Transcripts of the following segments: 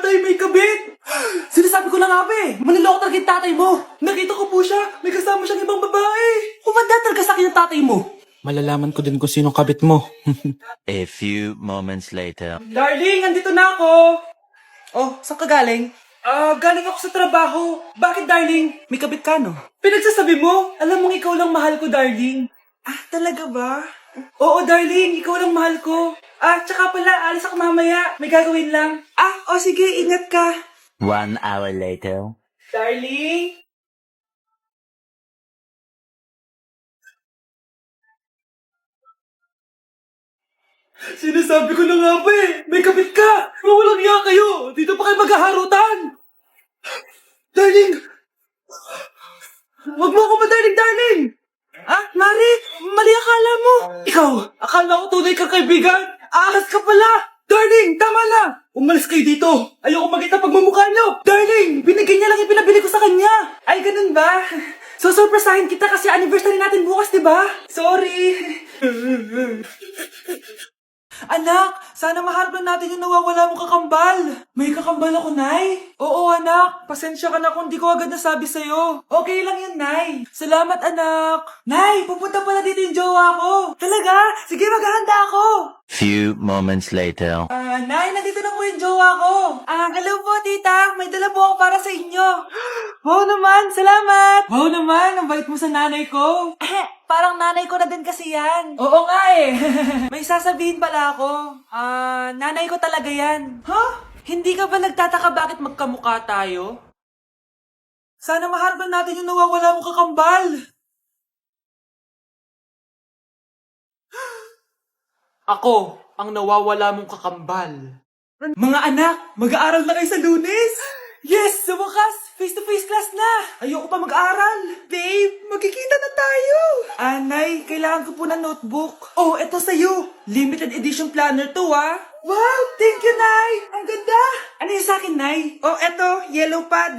tatay may kabit! Sinasabi ko na nga ba eh, maniloko talaga yung tatay mo. Nakita ko po siya, may kasama siyang ibang babae. Kumanda talaga sa akin yung tatay mo. Malalaman ko din kung sinong kabit mo. A few moments later. Darling, andito na ako. Oh, saan ka galing? Galing ako sa trabaho. Bakit, darling? May kabit ka, no? Pinagsasabi mo, alam mong ikaw lang mahal ko, darling. Ah, talaga ba? Oo, darling, ikaw lang mahal ko. Tsaka pala, alis ako mamaya. May gagawin lang. Sige, ingat ka. 1 hour later. Darling? Sinasabi ko na nga ba eh, may kabit ka! Mawalang iya kayo! Dito pa kayo maghaharutan! Darling! Wag mo ako darling! Mari! Mali akala mo! Ikaw, akala ko tunay kang kaibigan! Ahas ka pala! Darling, tama na! Umalis kayo dito! Ayoko makita pagmumukha niyo! Darling, binigyan niya lang yung pinabili ko sa kanya! Ay, ganun ba? So, surpresahin kita kasi anniversary natin bukas, di ba? Sorry! Anak, sana maharap lang natin yung nawawala mong kakambal. May kakambal ako, Nay. Oo, anak. Pasensya ka na kung di ko agad nasabi sa'yo. Okay lang yun, Nay. Salamat, anak. Nay, pupunta pala dito yung jowa ko. Talaga? Sige, maghahanda ako. Few moments later. Nay, nandito na po yung jowa ko. Hello po, tita. May dala po ako para sa inyo. Wow naman, salamat. Wow naman, ang bait mo sa nanay ko. Parang nanay ko na din kasi yan. Oo nga eh. May sasabihin pala ako. Nanay ko talaga yan. Hindi ka ba nagtataka bakit magkamukha tayo? Sana maharap natin yung nawawala mong kakambal. Ako, ang nawawala mong kakambal. Mga anak, mag-aaral na kayo sa Lunes! Yes! Sa wakas! Face-to-face class na! Ayoko pa mag-aaral! Babe, magkikita na tayo! Nay, kailangan ko po ng notebook. Oh, eto sa'yo. Limited edition planner to, Wow! Thank you, Nay! Ang ganda! Ano yung sa'kin, Nay? Oh, eto, yellow pad.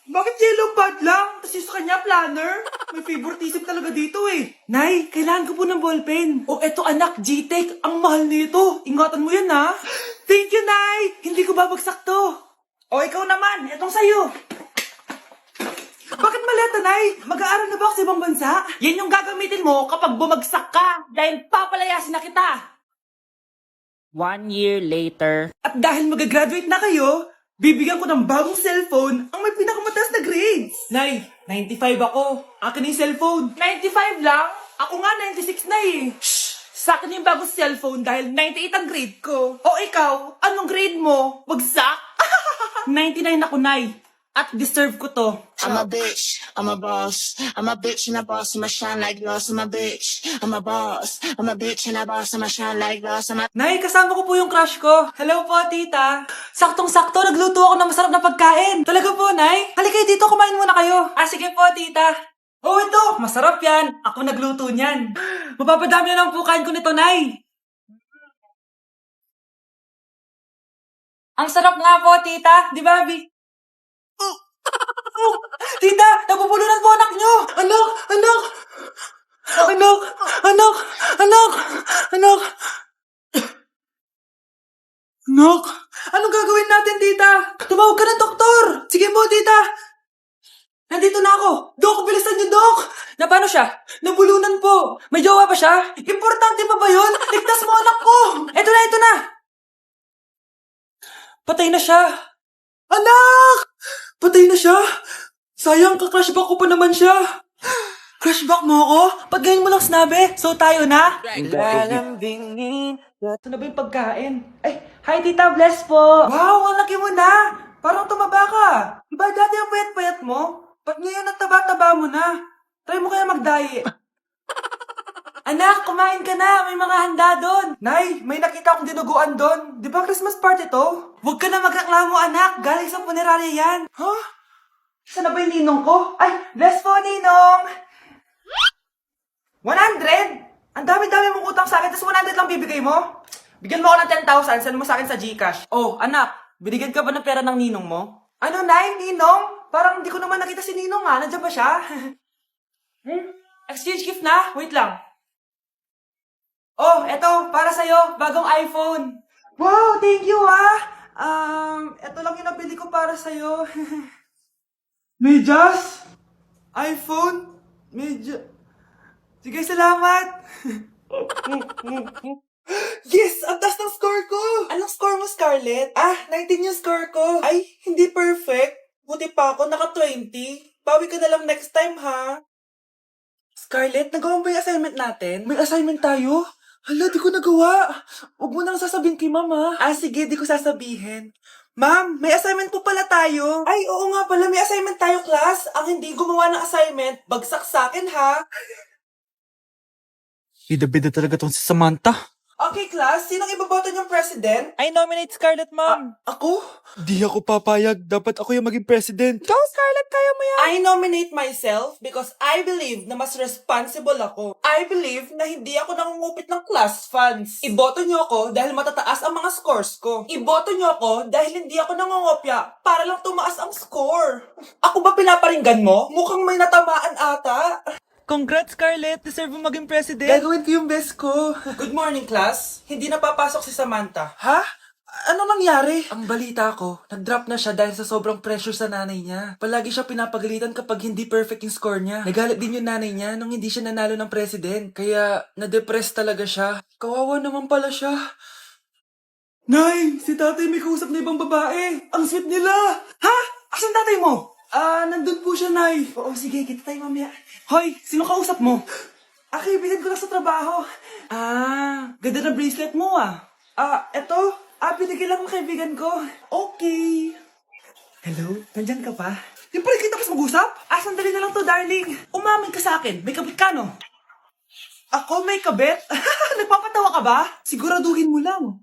Bakit yellow pad lang? Tapos yung sa kanya, planner? May favoritism talaga dito eh. Nay, kailangan ko po ng ballpen. Oh, eto anak, G-Tech. Ang mahal nito. Ingatan mo yan, ha? Thank you, Nay! Hindi ko babagsak to. O, ikaw naman. Etong sa'yo. Bakit maleta, Nay? Mag-aaral na ba ako sa ibang bansa? Yan yung gagamitin mo kapag bumagsak ka. Dahil papalayasin na kita. 1 year later. At dahil mag-graduate na kayo, bibigyan ko ng bagong cellphone ang may pinakamataas na grades. Nay, 95 ako. Akin yung cellphone. 95 lang? Ako nga 96 na eh. Shh! Sa akin yung bagong cellphone dahil 98 ang grade ko. O ikaw, anong grade mo? Bagsak? 99 ako, Nay. At deserve ko to. I'm a bitch, I'm a boss. I'm a bitch and a boss, I'ma shine like glass. I'm a bitch, I'm a boss. I'm a bitch and a boss, I'ma shine like glass. I'm a Nay, kasama ko po yung crush ko. Hello po, tita. Saktong-sakto, nagluto ako ng masarap na pagkain. Talaga po, Nay. Halika kayo dito, kumain muna kayo. Sige po, tita. Oh, ito, masarap yan. Ako nagluto niyan. Mapapadami na lang po kain ko nito, Nay. Ang sarap nga po, tita. Di ba, Bi? Tita, nabubulunan po anak nyo! Anak! Anak! Anak! Anak! Anak! Anak! Anak! Anong gagawin natin, tita? Tumawag ka ng doktor! Sige po, tita! Nandito na ako! Dok, bilisan niyo, Dok! Na paano siya? Nabulunan po! May jowa pa siya? Importante pa ba yun? Ligtas mo anak ko! Ito na! Patay na siya! Anak! Patay na siya? Sayang, ka-crushback ko pa naman siya. Crushback mo ako? Pag ganyan mo lang sinabi, so tayo na? Lalambingin. Ito na ba yung pagkain? Ay, hi tita, bless po. Wow, ang laki mo na. Parang tumaba ka. Diba dati ang payat-payat mo? Ba't ngayon ang taba-taba mo na? Try mo kaya mag-diet. Anak, kumain ka na. May mga handa doon. Nay, may nakita akong dinuguan doon. Di ba Christmas party to? Huwag ka na magreklamo, anak. Galing sa punerarya yan. Huh? Saan na ba yung ninong ko? Ay, bless po, ninong! 100? Ang dami-dami mong utang sa akin, tapos 100 lang bibigay mo? Bigyan mo ako ng 10,000, send mo sa akin sa GCash. Oh, anak, binigyan ka ba ng pera ng ninong mo? Ano, Nay? Ninong? Parang hindi ko naman nakita si ninong, ha? Nandiyan ba siya? Exchange gift na? Wait lang. Oh, eto, para sa'yo, bagong iPhone. Wow, thank you, ha? Eto lang para sa'yo. Medyas? iPhone? Sige, salamat! Yes! Ang taas ng score ko! Anong score mo, Scarlett? 19 yung score ko. Ay, hindi perfect. Buti pa ako, naka 20. Bawi ka na lang next time, ha? Scarlett, nagawa mo ba yung assignment natin? May assignment tayo? Hala, di ko nagawa. Huwag mo nang sasabihin kay mama. Sige, di ko sasabihin. Ma'am, may assignment po pala tayo. Ay, oo nga pala, may assignment tayo, class. Ang hindi gumawa ng assignment, bagsak sa akin, ha? Bida-bida talaga tong si Samantha. Okay, class. Sinong ibaboto niyong president? I nominate Scarlett, ma'am. Ako? Di ako papayag. Dapat ako yung maging president. Go, Scarlett, kaya mo yan. I nominate myself because I believe na mas responsible ako. I believe na hindi ako nangungupit ng class funds. Iboto niyo ako dahil matataas ang mga scores ko. Iboto niyo ako dahil hindi ako nangungopya para lang tumaas ang score. Ako ba pinaparinggan mo? Mukhang may natamaan ata. Congrats, Scarlett. Deserve mo maging president. Gagawin ko yung best ko. Good morning, class. Hindi na papasok si Samantha. Ha? Ano nangyari? Ang balita ko, nag-drop na siya dahil sa sobrang pressure sa nanay niya. Palagi siya pinapagalitan kapag hindi perfect yung score niya. Nagalit din yung nanay niya nung hindi siya nanalo ng president. Kaya, na-depress talaga siya. Kawawa naman pala siya. Nay, si tatay may kausap na ibang babae. Ang sweet nila. Ha? Asan tatay mo? Nandun po siya, Nay. Oo, sige, kita tayo mamaya. Hoy, sino kausap mo? Kaibigan ko lang sa trabaho. Ganda na bracelet mo, eto. Binigyan lang ng kaibigan ko. Okay. Hello? Nandyan ka pa? Yung pala kita mas mag-usap? Sandali na lang to, darling. Umamin ka sa akin. May kabit ka, no? Ako may kabit? Nagpapatawa ka ba? Siguraduhin mo lang.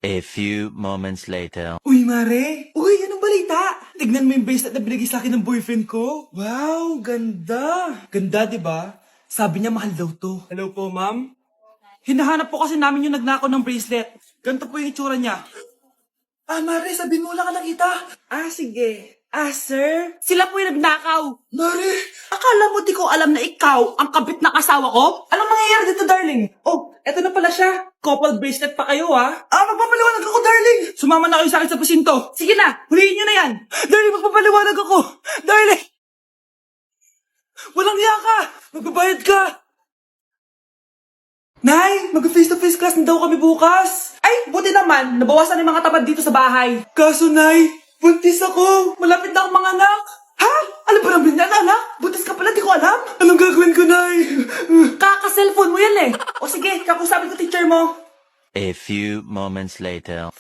A few moments later. Uy, Mare! Uy, anong balita? Tignan mo yung bracelet na binigay sa akin ng boyfriend ko. Wow, ganda. Ganda, di ba? Sabi niya mahal daw to. Hello po, ma'am. Hinahanap po kasi namin yung nagnakaw ng bracelet. Ganito po yung itsura niya. Mare, sabihin mo lang ka nakita. Sige. Sir? Sila po yung nagnakaw. Mare! Akala mo di ko alam na ikaw ang kabit ng asawa ko? Anong mangyayari dito, darling? Oh, eto na pala siya. Couple bracelet pa kayo, magpapaliwanag ako, darling. Sumama na kayo sa akin sa pasinto. Sige na, huliin nyo na yan. Darling, magpapaliwanag ako. Darling! Walang hiya ka. Magbabayad ka. Nay, mag-face-to-face class na daw kami bukas. Ay, buti naman. Nabawasan yung mga tamad dito sa bahay. Kaso, Nay, buntis ako. Malapit na akong mga anak. Ha? Alam ba naman yan, anak? Buntis ka pala, di ko alam. Anong gagawin ko, Nay? Kaka-cellphone mo yan, O sige, kakusapin ko teacher mo. A few moments later.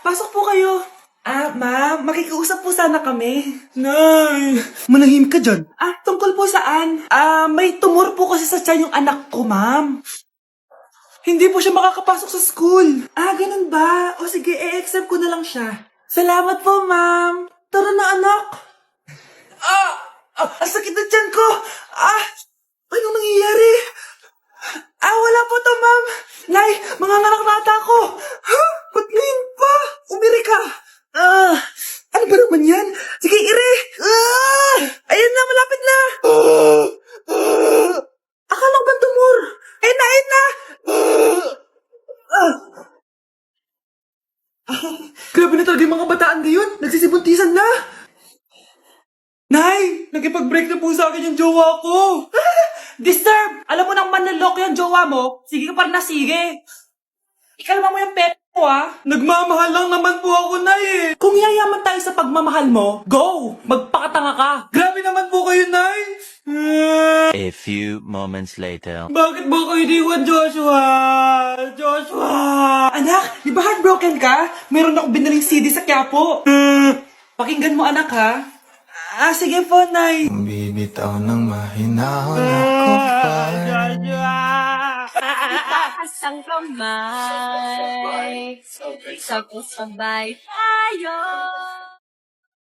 Pasok po kayo. Ma'am, makikiusap po sana kami. Nay, manahim ka dyan. Tungkol po saan? May tumor po kasi sa tiyan yung anak ko, ma'am. Hindi po siya makakapasok sa school. Ganun ba? O sige, i-accept ko na lang siya. Salamat po, ma'am. Tara na, anak. Ang sakit na tiyan ko. Anong nangyayari? Wala po to, ma'am. Nay, mga nanaknata ko. Ba't ngayon pa? Umiri ka. Ano ba naman yan? Sige, ire! Ayan na, malapit na! Akala ko ba tumor? Ayun na! Grabe na talaga yung mga bataan ngayon. Nagsisibuntisan na. Nay, nagkipag-break na po sa akin yung jowa ko. Disturb! Alam mo nang manloloko yung jowa mo, sige ka pa rin na sige. Ikalma mo yung pep mo, Nagmamahal lang naman po ako, Nay, Kung yayaman tayo sa pagmamahal mo, go! Magpakatanga ka. Grabe naman po kayo, Nay. A few moments later. Bakit ba kayo iniwan, Joshua? Anak, di ba heartbroken ka? Meron akong binaling CD sa Quiapo. Pakinggan mo, anak, ha? Sige po, Nay. Bibitaw ng mahinahon ako pa. Itaas ang kamay, sabay tayo.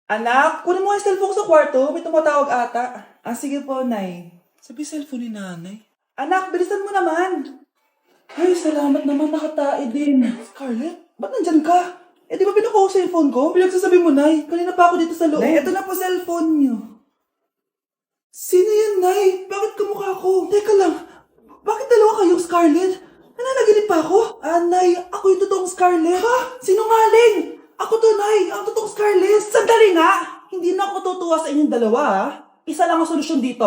Anak, kunin mo ang cellphone ko sa kwarto. May tumatawag ata. Sige po, Nay. Sabi cellphone ni nanay. Anak, bilisan mo naman. Ay, salamat naman. Nakatae din. Scarlett, ba't nandyan ka? Di ba pinukuha ko cellphone ko? Pinagsasabi mo, Nay. Kanina pa ako dito sa loob. Nay, ito na po cellphone niyo. Sino yan, Nay? Bakit kamukha ko? Teka lang. Bakit dalawa kayong Scarlett? Nananaginip pa ako? Nay, ako yung totoong Scarlett. Ha? Sinungaling! Ako to, Nay. Ang totoong Scarlett! Sandali nga! Hindi na ako tutuwa sa inyong dalawa, ha? Isa lang ang solusyon dito.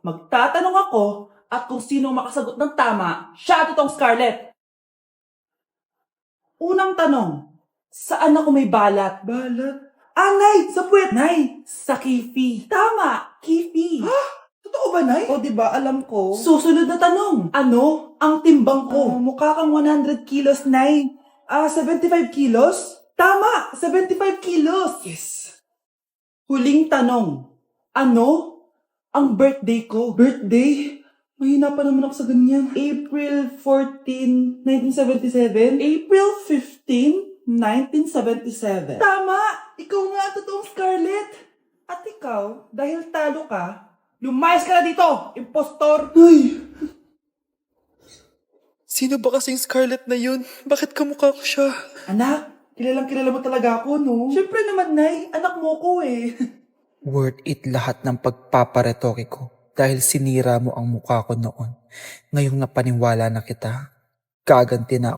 Magtatanong ako at kung sino makasagot ng tama, siya at itong Scarlett. Unang tanong, saan ako may balat? Balat? Ah, Nay! Sa puwet! Nay! Sa kifi. Tama! Kifi. Ha? Totoo ba, Nay? O, diba? Alam ko. Susunod na tanong. Ano ang timbang ko? Mukha kang 100 kilos, Nay. 75 kilos? Tama! 75 kilos! Yes! Huling tanong. Ano ang birthday ko? Birthday? Mahina pa naman ako sa ganyan. April 14, 1977? April 15, 1977. Tama! Ikaw nga ang totoong Scarlett! At ikaw, dahil talo ka, lumayas ka na dito, impostor! Ay! Sino ba kasing Scarlett na yun? Bakit kamukha ko siya? Anak, kilalang kilala mo talaga ako, no? Siyempre naman, Nay. Anak mo ko eh. Worth it lahat ng pagpaparetoke ko dahil sinira mo ang mukha ko noon. Ngayong napaniwala na kita, gaganti na